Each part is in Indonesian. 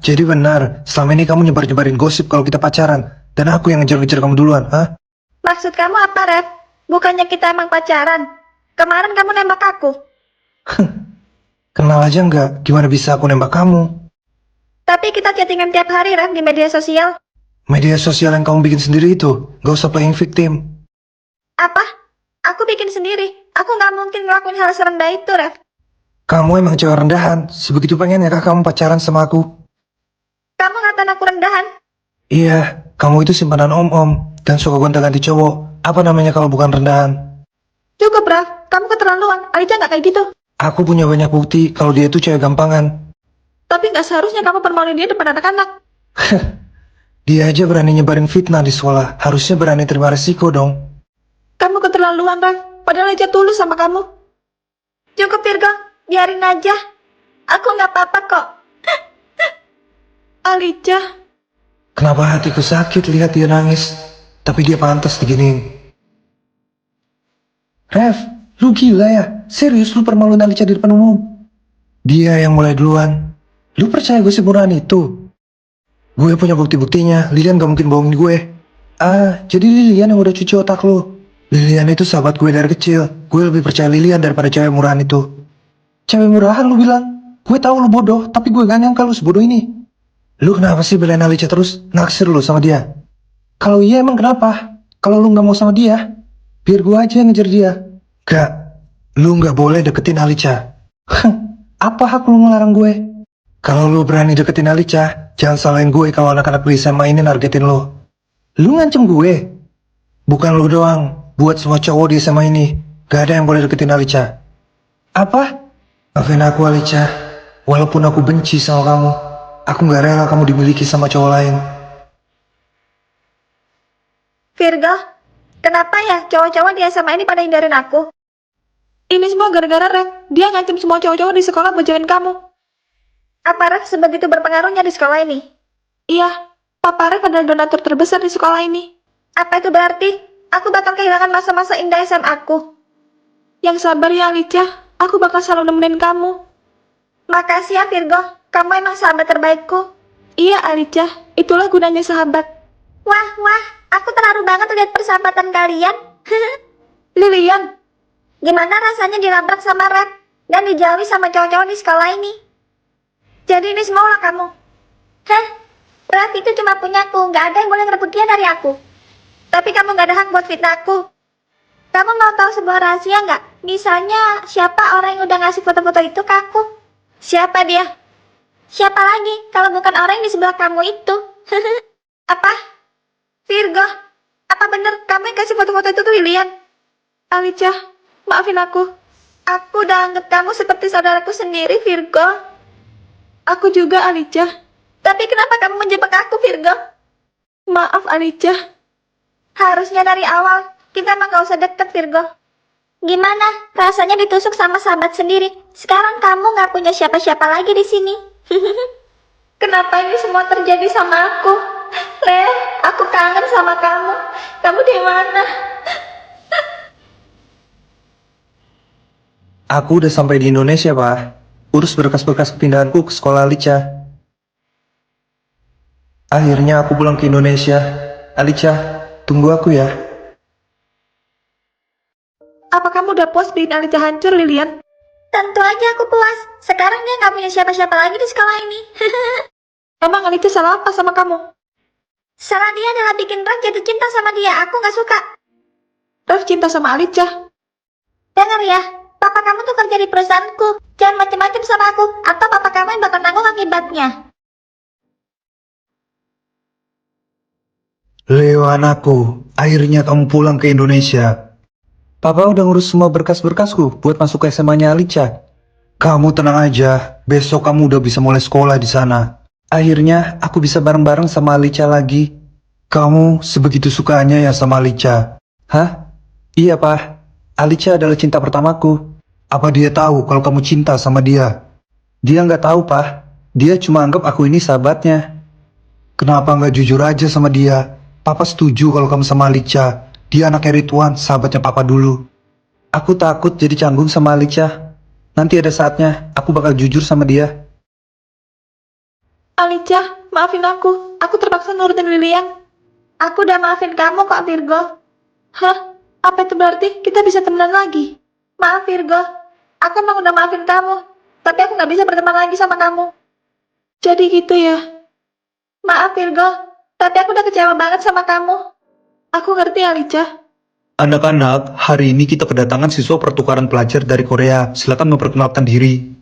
Jadi benar, selama ini kamu nyebar-nyebarin gosip kalau kita pacaran, dan aku yang ngejar-ngejar kamu duluan, hah? Maksud kamu apa, Ref? Bukannya kita emang pacaran? Kemarin kamu nembak aku. Kenal aja nggak? Gimana bisa aku nembak kamu? Tapi kita chattingan tiap hari, Ref, di media sosial. Media sosial yang kamu bikin sendiri itu, gak usah playing victim. Apa? Aku bikin sendiri. Aku nggak mungkin ngelakuin hal serendah itu, Ref. Kamu emang cewek rendahan, sebegitu pengennya kah kamu pacaran sama aku? Kamu ngatain aku rendahan. Iya, kamu itu simpanan om-om, dan suka gonta-ganti cowok. Apa namanya kalau bukan rendahan? Cukup, Ref. Kamu keterlaluan. Alija nggak kayak gitu. Aku punya banyak bukti kalau dia itu cewek gampangan. Tapi nggak seharusnya kamu permaluin dia depan anak-anak. Dia aja berani nyebarin fitnah di sekolah, harusnya berani terima resiko dong. Kamu keterlaluan, Ref. Padahal Alija tulus sama kamu. Cukup, Virgo. Biarin aja. Aku nggak apa-apa kok. Alija. Kenapa hatiku sakit lihat dia nangis, tapi dia pantas diginiin. Rev, lu gila ya? Serius lu permaluin Alicia di depan umum? Dia yang mulai duluan. Lu percaya gue semurah itu? Gue punya bukti-buktinya, Lilian gak mungkin bohongin gue. Jadi Lilian yang udah cuci otak lu. Lilian itu sahabat gue dari kecil. Gue lebih percaya Lilian daripada cewek murahan itu. Cewek murahan lu bilang? Gue tahu lu bodoh, tapi gue gak nyangka lu sebodoh ini. Lu kenapa sih belain Alicia terus? Naksir lu sama dia? Kalau iya emang kenapa? Kalau lu gak mau sama dia, biar gue aja yang ngejar dia. Gak, lu gak boleh deketin Alicia. Apa hak lu ngelarang gue? Kalau lu berani deketin Alicia, jangan salahin gue kalau anak-anak di SMA ini nargetin lu. Lu ngancem gue? Bukan lu doang, buat semua cowok di SMA ini, gak ada yang boleh deketin Alicia. Apa? Maafin aku Alicia, walaupun aku benci sama kamu, aku gak rela kamu dimiliki sama cowok lain. Virgo, kenapa ya cowok-cowok di SMA ini pada hindarin aku? Ini semua gara-gara Ref. Dia ngancam semua cowok-cowok di sekolah buat jauhin kamu. Apa Ref sebegitu berpengaruhnya di sekolah ini? Iya, Papa Ref adalah donatur terbesar di sekolah ini. Apa itu berarti? Aku bakal kehilangan masa-masa indah SMA aku. Yang sabar ya Alicia, aku bakal selalu nemenin kamu. Makasih ya Virgo, kamu emang sahabat terbaikku. Iya Alicia, itulah gunanya sahabat. Wah, aku terharu banget lihat persahabatan kalian. Lilian, gimana rasanya dilabrak sama Ref dan dijauhi sama cowok-cowok di sekolah ini? Jadi ini semua ulah kamu? Hah? Ref itu cuma punyaku, gak ada yang boleh ngerebut dia dari aku. Tapi kamu gak ada hak buat fitnah aku. Kamu mau tahu sebuah rahasia nggak? Misalnya, siapa orang yang udah ngasih foto-foto itu ke aku? Siapa dia? Siapa lagi kalau bukan orang yang di sebelah kamu itu? Apa? Virgo, apa bener kamu yang kasih foto-foto itu ke Lilian? Alicia, maafin aku. Aku udah anggap kamu seperti saudaraku sendiri, Virgo. Aku juga, Alicia. Tapi kenapa kamu menjebak aku, Virgo? Maaf, Alicia. Harusnya dari awal, kita emang gak usah deket, Virgo. Gimana? Rasanya ditusuk sama sahabat sendiri. Sekarang kamu gak punya siapa-siapa lagi di sini. Kenapa ini semua terjadi sama aku? Le, aku kangen sama kamu. Kamu di mana? Aku udah sampai di Indonesia, Pak. Urus berkas-berkas kepindahanku ke sekolah Alicia. Akhirnya aku pulang ke Indonesia. Alicia, tunggu aku ya. Apa kamu udah puas bikin Alicia hancur, Lilian? Tentu aja aku puas. Sekarang dia gak punya siapa-siapa lagi di sekolah ini. Emang Alicia salah apa sama kamu? Salah dia adalah bikin Ref jatuh cinta sama dia. Aku gak suka. Ref cinta sama Alicia? Dengar ya, papa kamu tuh kerja di perusahaanku. Jangan macem-macem sama aku, atau papa kamu yang bakal nanggung akibatnya. Leo anakku, akhirnya kamu pulang ke Indonesia. Papa udah ngurus semua berkas-berkasku buat masuk ke SMA-nya Alicia. Kamu tenang aja, besok kamu udah bisa mulai sekolah di sana. Akhirnya aku bisa bareng-bareng sama Alicia lagi. Kamu sebegitu sukanya ya sama Alicia? Hah? Iya, Pak. Alicia adalah cinta pertamaku. Apa dia tahu kalau kamu cinta sama dia? Dia nggak tahu, Pak. Dia cuma anggap aku ini sahabatnya. Kenapa nggak jujur aja sama dia? Papa setuju kalau kamu sama Alicia. Dia anaknya Ridwan, sahabatnya Papa dulu. Aku takut jadi canggung sama Alicia. Nanti ada saatnya aku bakal jujur sama dia. Alicia, maafin aku. Aku terpaksa nurutin Lilian. Aku udah maafin kamu kok, Virgo. Hah? Apa itu berarti kita bisa temenan lagi? Maaf, Virgo. Aku emang udah maafin kamu. Tapi aku nggak bisa berteman lagi sama kamu. Jadi gitu ya? Maaf, Virgo. Tapi aku udah kecewa banget sama kamu. Aku ngerti, Alicia. Anak-anak, hari ini kita kedatangan siswa pertukaran pelajar dari Korea. Silakan memperkenalkan diri.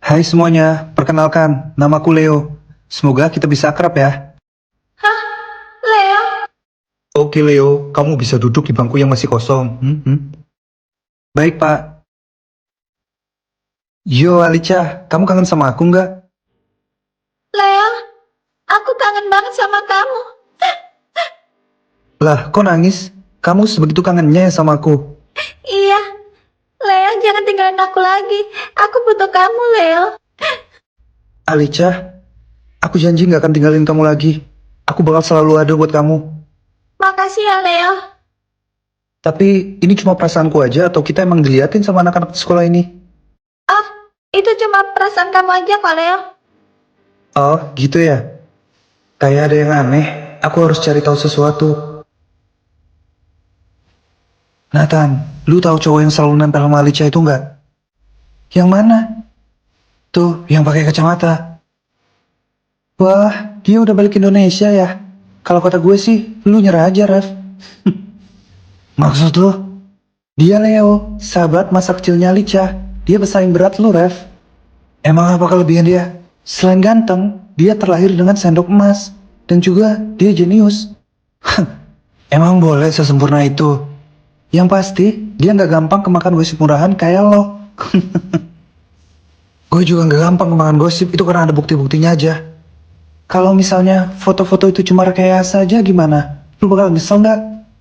Hai semuanya, perkenalkan, namaku Leo. Semoga kita bisa akrab ya. Hah? Leo? Oke Leo, kamu bisa duduk di bangku yang masih kosong. Baik Pak. Yo Alicia, kamu kangen sama aku nggak? Leo? Aku kangen banget sama kamu. Lah, kok nangis? Kamu sebegitu kangennya ya sama aku. Iya. Leo, jangan tinggalin aku lagi. Aku butuh kamu, Leo. Alicia, aku janji nggak akan tinggalin kamu lagi. Aku bakal selalu ada buat kamu. Makasih ya, Leo. Tapi ini cuma perasaanku aja atau kita emang diliatin sama anak-anak di sekolah ini? Ah, itu cuma perasaan kamu aja kok, Leo. Oh, gitu ya? Kayak ada yang aneh. Aku harus cari tahu sesuatu. Nathan, lu tahu cowok yang selalu nempel sama Alicia itu nggak? Yang mana? Tuh, yang pakai kacamata. Wah, dia udah balik Indonesia ya? Kalau kata gue sih, lu nyerah aja, Ref. Maksud lu? Dia Leo, sahabat masa kecilnya Alicia. Dia bersaing berat lu, Ref. Emang apa kelebihan dia? Selain ganteng, dia terlahir dengan sendok emas. Dan juga, dia jenius. Emang boleh sesempurna itu? Yang pasti, dia nggak gampang kemakan gosip murahan kayak lo. Gue juga nggak gampang kemakan gosip, itu karena ada bukti-buktinya aja. Kalau misalnya foto-foto itu cuma rekayasa aja gimana? Lu bakal nyesel nggak?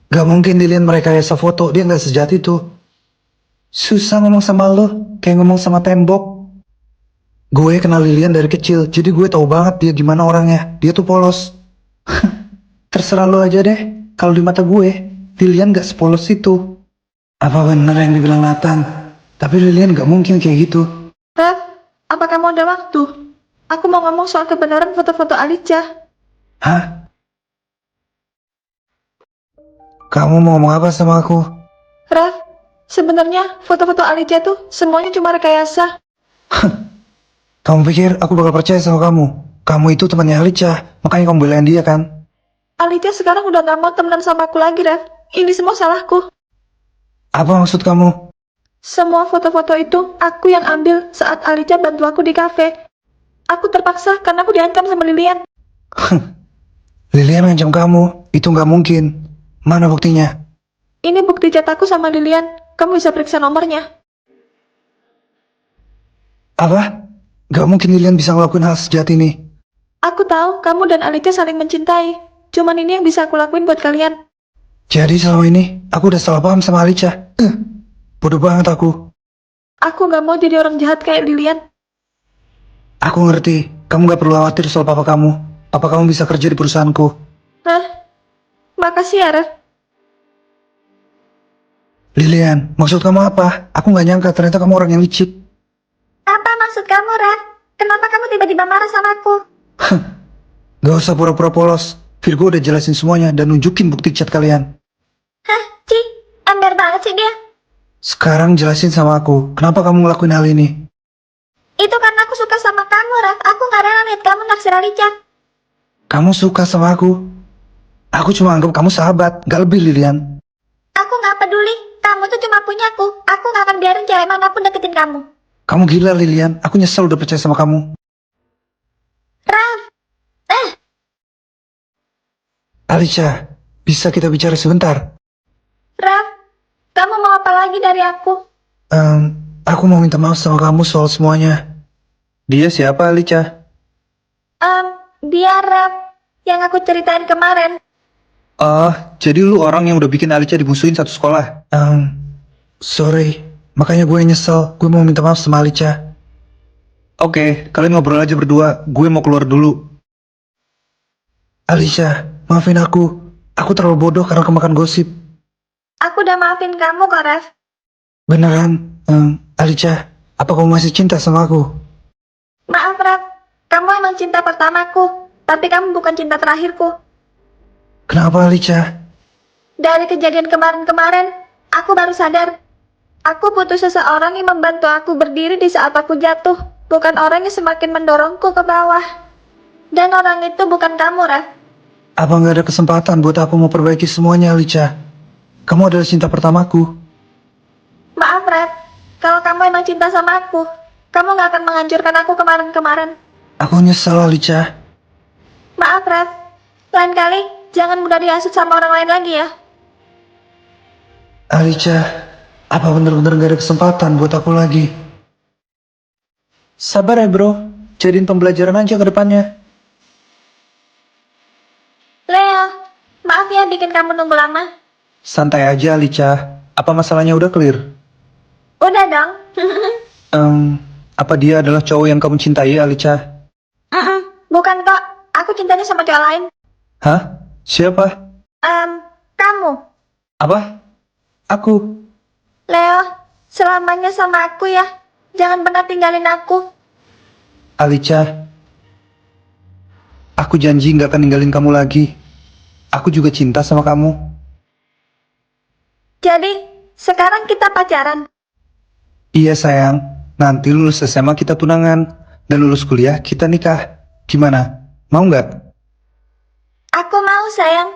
Gak mungkin dilihat merekayasa foto, dia nggak sejati itu. Susah ngomong sama lo, kayak ngomong sama tembok. Gue kenal Lilian dari kecil, jadi gue tahu banget dia gimana orangnya. Dia tuh polos. Terserah lo aja deh, kalau di mata gue, Lilian gak sepolos itu. Apa bener yang dibilang Nathan? Tapi Lilian gak mungkin kayak gitu. Ref, apa kamu ada waktu? Aku mau ngomong soal kebenaran foto-foto Alicia. Hah? Kamu mau ngomong apa sama aku? Ref, sebenarnya foto-foto Alicia tuh semuanya cuma rekayasa. Kamu pikir aku bakal percaya sama kamu? Kamu itu temannya Alicia, makanya kamu belain dia kan? Alicia sekarang udah gak mau temenan sama aku lagi, Ref. Ini semua salahku. Apa maksud kamu? Semua foto-foto itu aku yang ambil saat Alicia bantu aku di kafe. Aku terpaksa karena aku diancam sama Lilian. Lilian ngancam kamu, itu nggak mungkin. Mana buktinya? Ini bukti chat aku sama Lilian. Kamu bisa periksa nomornya. Apa? Gak mungkin Lilian bisa ngelakuin hal sejat ini. Aku tahu kamu dan Alicia saling mencintai. Cuman ini yang bisa aku lakuin buat kalian. Jadi selama ini, aku udah salah paham sama Alicia. Bodoh banget aku. Aku gak mau jadi orang jahat kayak Lilian. Aku ngerti, kamu gak perlu khawatir soal papa kamu. Papa kamu bisa kerja di perusahaanku. Hah? Makasih ya, Ref. Lilian, maksud kamu apa? Aku gak nyangka ternyata kamu orang yang licik. Apa maksud kamu, Ref? Kenapa kamu tiba-tiba marah sama aku? Gak usah pura-pura polos. Virgo udah jelasin semuanya dan nunjukin bukti chat kalian. Hah? Ci, ember banget sih dia. Sekarang jelasin sama aku, kenapa kamu ngelakuin hal ini? Itu karena aku suka sama kamu, Ref. Aku gak rela lihat kamu naksir Alicia. Kamu suka sama aku? Aku cuma anggap kamu sahabat, gak lebih Lilian. Aku gak peduli. Kamu tuh cuma punya aku. Aku gak akan biarin cewek manapun deketin kamu. Kamu gila Lilian, aku nyesel udah percaya sama kamu. Ref. Alicia, bisa kita bicara sebentar? Ref. Kamu mau apa lagi dari aku? Aku mau minta maaf sama kamu soal semuanya. Dia siapa Alicia? Dia Ref. Yang aku ceritain kemarin. Oh, jadi lu orang yang udah bikin Alicia dimusuhin satu sekolah? Sorry. Makanya gue nyesel. Gue mau minta maaf sama Alicia. Oke, kalian ngobrol aja berdua. Gue mau keluar dulu. Alicia, maafin aku. Aku terlalu bodoh karena kemakan gosip. Aku udah maafin kamu kok, Ref. Beneran, Alicia, apa kamu masih cinta sama aku? Maaf, Raf. Kamu emang cinta pertamaku, tapi kamu bukan cinta terakhirku. Kenapa Alicia? Dari kejadian kemarin-kemarin, aku baru sadar. Aku butuh seseorang yang membantu aku berdiri di saat aku jatuh, bukan orang yang semakin mendorongku ke bawah. Dan orang itu bukan kamu, Raf. Apa nggak ada kesempatan buat aku memperbaiki semuanya, Alicia? Kamu adalah cinta pertamaku. Maaf, Raf. Kalau kamu emang cinta sama aku, kamu nggak akan menghancurkan aku kemarin-kemarin. Aku nyesel, Alicia. Maaf, Raf. Lain kali, jangan mudah dihasut sama orang lain lagi ya. Alicia, apa bener-bener gak ada kesempatan buat aku lagi? Sabar ya bro, jadiin pembelajaran aja ke depannya. Leo, maaf ya bikin kamu nunggu lama. Santai aja Alicia, apa masalahnya udah clear? Udah dong. Apa dia adalah cowok yang kamu cintai Alicia? Bukan kok, aku cintanya sama cowok lain. Hah? Siapa? Kamu. Apa? Aku. Leo, selamanya sama aku ya. Jangan pernah tinggalin aku. Alicia, aku janji gak akan ninggalin kamu lagi. Aku juga cinta sama kamu. Jadi, sekarang kita pacaran. Iya sayang, nanti lulus SMA kita tunangan. Dan lulus kuliah kita nikah. Gimana? Mau nggak? Aku mau sayang.